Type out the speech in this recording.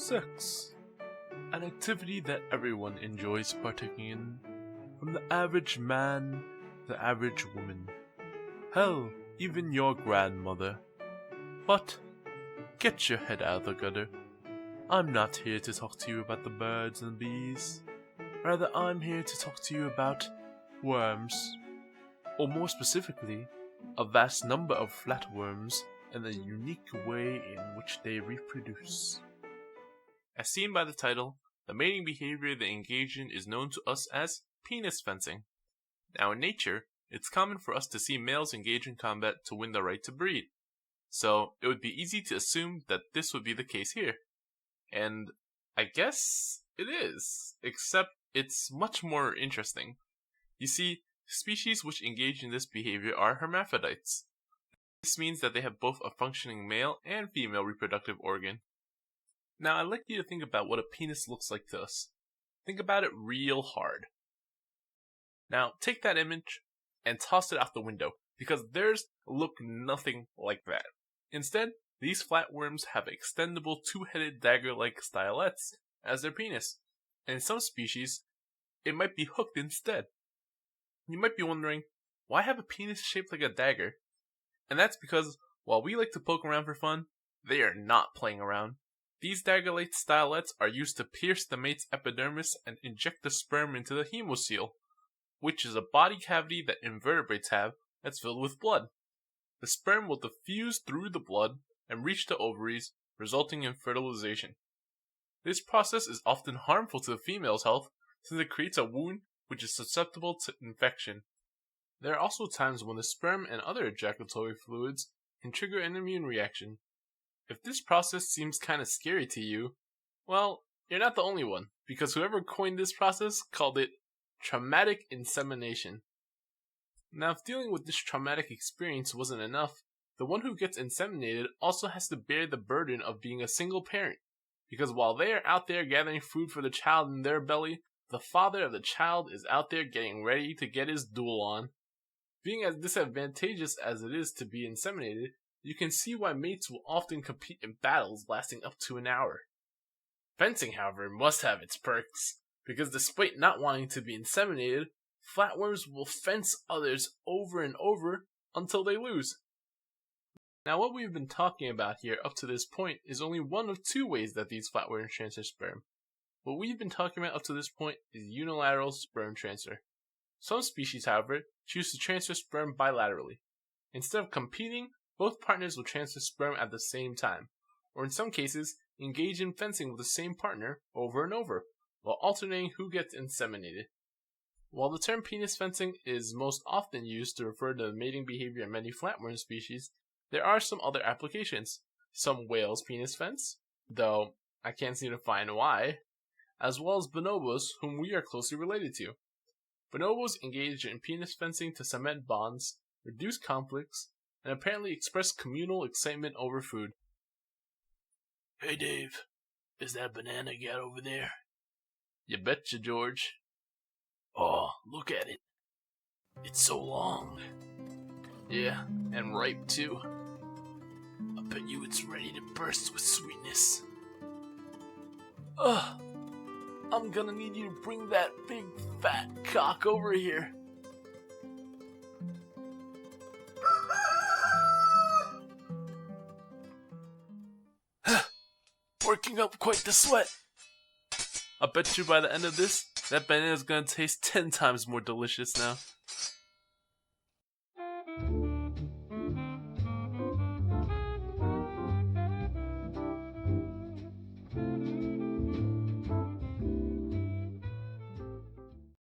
Sex. An activity that everyone enjoys partaking in, from the average man to the average woman. Hell, even your grandmother. But, get your head out of the gutter. I'm not here to talk to you about the birds and the bees. Rather, I'm here to talk to you about worms. Or more specifically, a vast number of flatworms and the unique way in which they reproduce. As seen by the title, the mating behavior they engage in is known to us as penis fencing. Now in nature, it's common for us to see males engage in combat to win the right to breed. So it would be easy to assume that this would be the case here. And I guess it is, except it's much more interesting. You see, species which engage in this behavior are hermaphrodites. This means that they have both a functioning male and female reproductive organ. Now I'd like you to think about what a penis looks like to us. Think about it real hard. Now take that image and toss it out the window, because theirs look nothing like that. Instead, these flatworms have extendable two-headed dagger-like stylets as their penis, and in some species, it might be hooked instead. You might be wondering, why have a penis shaped like a dagger? And that's because, while we like to poke around for fun, they are not playing around. These dagger-like stylets are used to pierce the mate's epidermis and inject the sperm into the hemocoel, which is a body cavity that invertebrates have that's filled with blood. The sperm will diffuse through the blood and reach the ovaries, resulting in fertilization. This process is often harmful to the female's health since it creates a wound which is susceptible to infection. There are also times when the sperm and other ejaculatory fluids can trigger an immune reaction. If this process seems kinda scary to you, well, you're not the only one, because whoever coined this process called it traumatic insemination. Now, if dealing with this traumatic experience wasn't enough, the one who gets inseminated also has to bear the burden of being a single parent, because while they are out there gathering food for the child in their belly, the father of the child is out there getting ready to get his duel on. Being as disadvantageous as it is to be inseminated, you can see why mates will often compete in battles lasting up to an hour. Fencing, however, must have its perks, because despite not wanting to be inseminated, flatworms will fence others over and over until they lose. Now, what we've been talking about here up to this point is only one of two ways that these flatworms transfer sperm. What we've been talking about up to this point is unilateral sperm transfer. Some species, however, choose to transfer sperm bilaterally. Instead of competing, both partners will transfer sperm at the same time, or in some cases, engage in fencing with the same partner over and over, while alternating who gets inseminated. While the term penis fencing is most often used to refer to the mating behavior in many flatworm species, there are some other applications. Some whales penis fence, though I can't seem to find why, as well as bonobos, whom we are closely related to. Bonobos engage in penis fencing to cement bonds, reduce conflicts, and apparently express communal excitement over food. Hey Dave, is that banana you got over there? You betcha, George. Oh, look at it. It's so long. Yeah, and ripe too. I bet you it's ready to burst with sweetness. Ugh, I'm gonna need you to bring that big fat cock over here. Working up quite the sweat. I bet you by the end of this, that banana's gonna taste 10 times more delicious now.